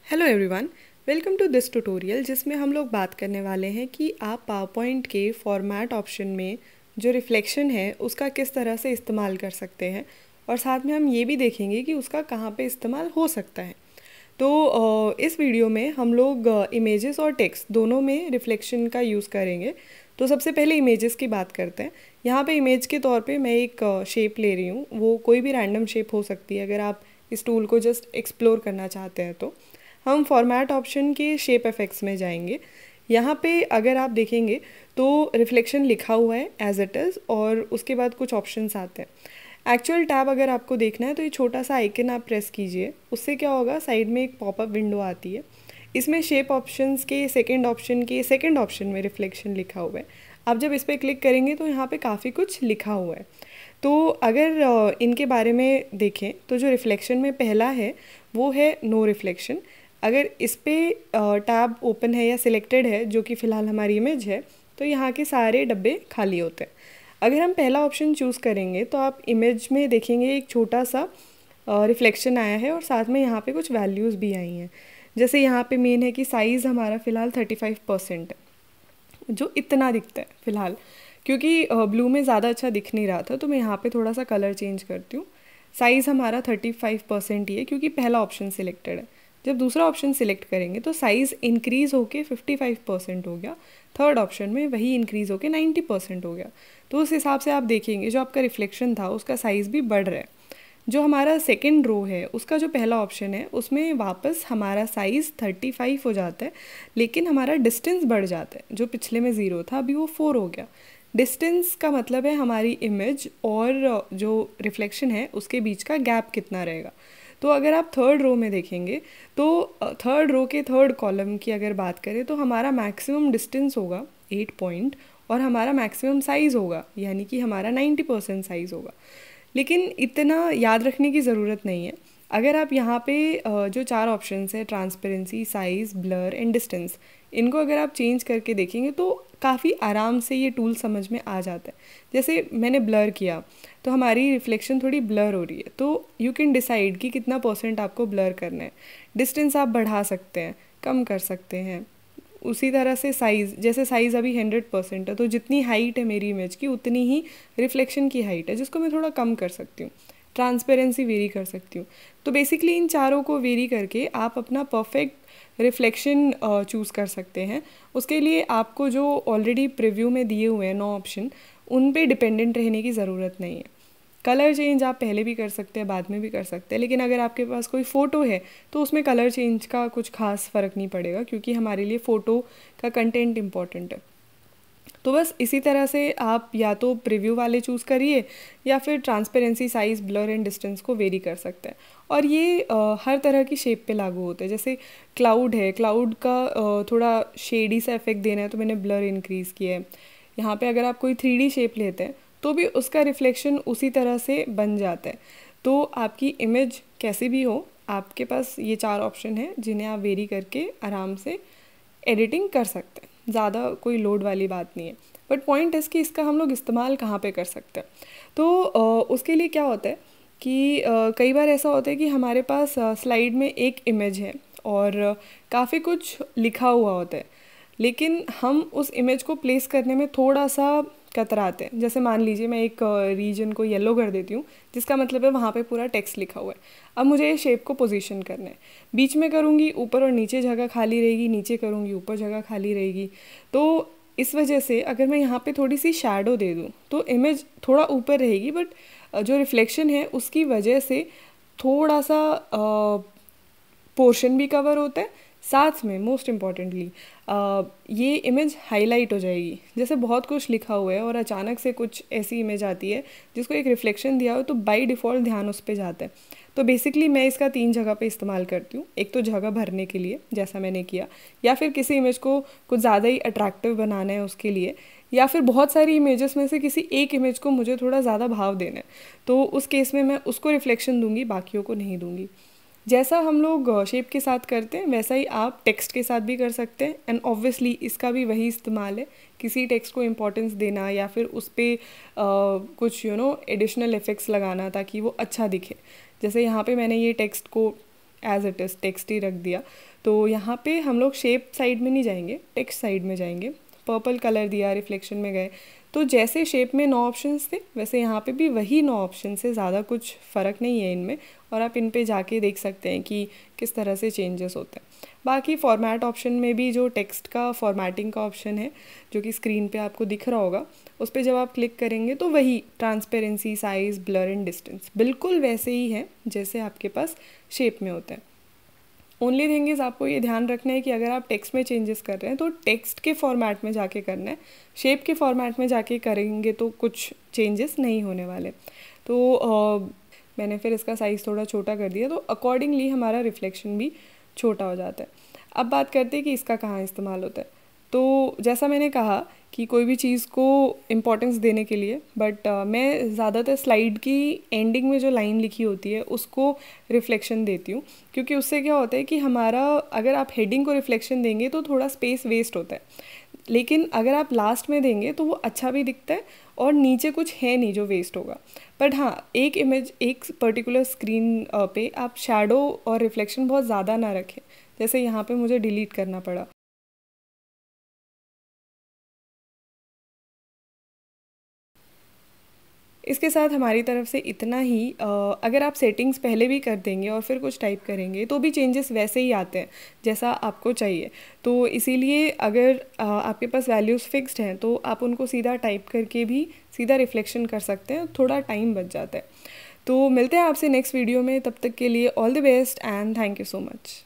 Hello everyone, welcome to this tutorial जिसमें हम लोग बात करने वाले हैं कि आप पावर पॉइंट के फॉर्मेट ऑप्शन में जो रिफ्लेक्शन है उसका किस तरह से इस्तेमाल कर सकते हैं और साथ में हम ये भी देखेंगे कि उसका कहाँ पे इस्तेमाल हो सकता है। तो इस वीडियो में हम लोग इमेजेस और टेक्स्ट दोनों में रिफ्लेक्शन का यूज़ करेंगे। तो सबसे पहले इमेजेस की बात करते हैं। यहाँ पे इमेज के तौर पे मैं एक शेप ले रही हूँ, वो कोई भी रैंडम शेप हो सकती है। अगर आप इस टूल को जस्ट एक्सप्लोर करना चाहते हैं तो हम फॉर्मेट ऑप्शन के शेप इफ़ेक्ट्स में जाएंगे। यहाँ पे अगर आप देखेंगे तो रिफ्लेक्शन लिखा हुआ है एज इट इज़ और उसके बाद कुछ ऑप्शंस आते हैं। एक्चुअल टैब अगर आपको देखना है तो ये छोटा सा आइकन आप प्रेस कीजिए, उससे क्या होगा, साइड में एक पॉपअप विंडो आती है। इसमें शेप ऑप्शंस के सेकंड ऑप्शन में रिफ्लेक्शन लिखा हुआ है। आप जब इस पर क्लिक करेंगे तो यहाँ पे काफ़ी कुछ लिखा हुआ है। तो अगर इनके बारे में देखें तो जो रिफ्लेक्शन में पहला है वो है नो रिफ्लेक्शन। अगर इस पर टैब ओपन है या सिलेक्टेड है, जो कि फ़िलहाल हमारी इमेज है, तो यहाँ के सारे डब्बे खाली होते हैं। अगर हम पहला ऑप्शन चूज़ करेंगे तो आप इमेज में देखेंगे एक छोटा सा रिफ्लेक्शन आया है और साथ में यहाँ पे कुछ वैल्यूज़ भी आई हैं। जैसे यहाँ पे मेन है कि साइज़ हमारा फ़िलहाल 35% है, जो इतना दिखता है फ़िलहाल, क्योंकि ब्लू में ज़्यादा अच्छा दिख नहीं रहा था। तो मैं यहाँ पे थोड़ा सा कलर चेंज करती हूँ। साइज़ हमारा 35% ही है क्योंकि पहला ऑप्शन सिलेक्टेड है। जब दूसरा ऑप्शन सिलेक्ट करेंगे तो साइज़ इंक्रीज़ होके 55% हो गया। थर्ड ऑप्शन में वही इंक्रीज़ होके 90% हो गया। तो उस हिसाब से आप देखेंगे जो आपका रिफ्लेक्शन था उसका साइज़ भी बढ़ रहा है। जो हमारा सेकेंड रो है उसका जो पहला ऑप्शन है उसमें वापस हमारा साइज़ 35 हो जाता है, लेकिन हमारा डिस्टेंस बढ़ जाता है। जो पिछले में 0 था अभी वो 4 हो गया। डिस्टेंस का मतलब है हमारी इमेज और जो रिफ्लेक्शन है उसके बीच का गैप कितना रहेगा। तो अगर आप थर्ड रो में देखेंगे तो थर्ड रो के थर्ड कॉलम की अगर बात करें तो हमारा मैक्सिमम डिस्टेंस होगा 8 पॉइंट और हमारा मैक्सिमम साइज़ होगा, यानी कि हमारा 90% साइज़ होगा। लेकिन इतना याद रखने की ज़रूरत नहीं है। अगर आप यहाँ पे जो 4 ऑप्शंस है, transparency, size, blur and distance, इनको अगर आप चेंज करके देखेंगे तो काफ़ी आराम से ये टूल समझ में आ जाता है। जैसे मैंने ब्लर किया तो हमारी रिफ्लेक्शन थोड़ी ब्लर हो रही है, तो यू कैन डिसाइड कि कितना % आपको ब्लर करना है। डिस्टेंस आप बढ़ा सकते हैं, कम कर सकते हैं। उसी तरह से साइज़, जैसे साइज़ अभी 100% है तो जितनी हाइट है मेरी इमेज की उतनी ही रिफ्लेक्शन की हाइट है, जिसको मैं थोड़ा कम कर सकती हूँ। ट्रांसपेरेंसी वेरी कर सकती हूँ। तो बेसिकली इन चारों को वेरी करके आप अपना परफेक्ट रिफ्लेक्शन चूज़ कर सकते हैं। उसके लिए आपको जो ऑलरेडी प्रीव्यू में दिए हुए हैं 9 ऑप्शन, उन पे डिपेंडेंट रहने की ज़रूरत नहीं है। कलर चेंज आप पहले भी कर सकते हैं, बाद में भी कर सकते हैं, लेकिन अगर आपके पास कोई फ़ोटो है तो उसमें कलर चेंज का कुछ खास फ़र्क नहीं पड़ेगा, क्योंकि हमारे लिए फ़ोटो का कंटेंट इम्पॉर्टेंट है। तो बस इसी तरह से आप या तो प्रीव्यू वाले चूज़ करिए या फिर transparency, size, blur and distance को वेरी कर सकते हैं। और ये हर तरह की शेप पे लागू होता है। जैसे क्लाउड है, क्लाउड का थोड़ा शेडी सा इफेक्ट देना है तो मैंने ब्लर इंक्रीज़ किया है। यहाँ पे अगर आप कोई 3D शेप लेते हैं तो भी उसका रिफ्लेक्शन उसी तरह से बन जाता है। तो आपकी इमेज कैसी भी हो, आपके पास ये 4 ऑप्शन हैं जिन्हें आप वेरी करके आराम से एडिटिंग कर सकते हैं। ज़्यादा कोई लोड वाली बात नहीं है। बट पॉइंट इस कि इसका हम लोग इस्तेमाल कहाँ पे कर सकते हैं। तो उसके लिए क्या होता है कि कई बार ऐसा होता है कि हमारे पास स्लाइड में एक इमेज है और काफ़ी कुछ लिखा हुआ होता है, लेकिन हम उस इमेज को प्लेस करने में थोड़ा सा कतराते हैं। जैसे मान लीजिए मैं एक रीजन को येलो कर देती हूँ, जिसका मतलब है वहाँ पे पूरा टेक्स्ट लिखा हुआ है। अब मुझे शेप को पोजीशन करना है। बीच में करूँगी ऊपर और नीचे जगह खाली रहेगी, नीचे करूँगी ऊपर जगह खाली रहेगी। तो इस वजह से अगर मैं यहाँ पे थोड़ी सी शैडो दे दूँ तो इमेज थोड़ा ऊपर रहेगी, बट जो रिफ्लेक्शन है उसकी वजह से थोड़ा सा पोर्शन भी कवर होता है। साथ में मोस्ट इम्पॉर्टेंटली ये इमेज हाईलाइट हो जाएगी। जैसे बहुत कुछ लिखा हुआ है और अचानक से कुछ ऐसी इमेज आती है जिसको एक रिफ्लेक्शन दिया हो तो बाय डिफ़ॉल्ट ध्यान उस पर जाता है। तो बेसिकली मैं इसका 3 जगह पे इस्तेमाल करती हूँ। एक तो जगह भरने के लिए जैसा मैंने किया, या फिर किसी इमेज को कुछ ज़्यादा ही अट्रैक्टिव बनाना है उसके लिए, या फिर बहुत सारी इमेजेस में से किसी एक इमेज को मुझे थोड़ा ज़्यादा भाव देना है, तो उस केस में मैं उसको रिफ्लेक्शन दूंगी, बाकियों को नहीं दूंगी। जैसा हम लोग शेप के साथ करते हैं वैसा ही आप टेक्स्ट के साथ भी कर सकते हैं। एंड ऑब्वियसली इसका भी वही इस्तेमाल है, किसी टेक्स्ट को इम्पोर्टेंस देना या फिर उस पर कुछ एडिशनल इफ़ेक्ट्स लगाना ताकि वो अच्छा दिखे। जैसे यहाँ पे मैंने ये टेक्स्ट को एज इट इज़ टेक्स्ट ही रख दिया। तो यहाँ पे हम लोग शेप साइड में नहीं जाएंगे, टेक्स्ट साइड में जाएंगे। पर्पल कलर दिया, रिफ्लेक्शन में गए, तो जैसे शेप में 9 ऑप्शंस थे वैसे यहाँ पे भी वही 9 ऑप्शन से, ज़्यादा कुछ फ़र्क नहीं है इनमें। और आप इन पे जाके देख सकते हैं कि किस तरह से चेंजेस होते हैं। बाकी फॉर्मेट ऑप्शन में भी जो टेक्स्ट का फॉर्मेटिंग का ऑप्शन है जो कि स्क्रीन पे आपको दिख रहा होगा, उस पर जब आप क्लिक करेंगे तो वही transparency, size, blur and distance बिल्कुल वैसे ही है जैसे आपके पास शेप में होता है। ओनली थिंग इज़ आपको ये ध्यान रखना है कि अगर आप टेक्स्ट में चेंजेस कर रहे हैं तो टेक्स्ट के फॉर्मेट में जाके करना है, शेप के फॉर्मेट में जाके करेंगे तो कुछ चेंजेस नहीं होने वाले। तो मैंने फिर इसका साइज़ थोड़ा छोटा कर दिया, तो अकॉर्डिंगली हमारा रिफ्लेक्शन भी छोटा हो जाता है। अब बात करते हैं कि इसका कहाँ इस्तेमाल होता है। तो जैसा मैंने कहा कि कोई भी चीज़ को इम्पोर्टेंस देने के लिए, बट मैं ज़्यादातर स्लाइड की एंडिंग में जो लाइन लिखी होती है उसको रिफ्लेक्शन देती हूँ, क्योंकि उससे क्या होता है कि हमारा, अगर आप हेडिंग को रिफ्लेक्शन देंगे तो थोड़ा स्पेस वेस्ट होता है, लेकिन अगर आप लास्ट में देंगे तो वो अच्छा भी दिखता है और नीचे कुछ है नहीं जो वेस्ट होगा। बट हाँ, एक इमेज, एक पर्टिकुलर स्क्रीन पे आप शैडो और रिफ्लेक्शन बहुत ज़्यादा ना रखें, जैसे यहाँ पे मुझे डिलीट करना पड़ा। इसके साथ हमारी तरफ से इतना ही। अगर आप सेटिंग्स पहले भी कर देंगे और फिर कुछ टाइप करेंगे तो भी चेंजेस वैसे ही आते हैं जैसा आपको चाहिए। तो इसीलिए अगर आपके पास वैल्यूज़ फिक्स्ड हैं तो आप उनको सीधा टाइप करके भी सीधा रिफ्लेक्शन कर सकते हैं, थोड़ा टाइम बच जाता है। तो मिलते हैं आपसे नेक्स्ट वीडियो में, तब तक के लिए all the best and thank you so much.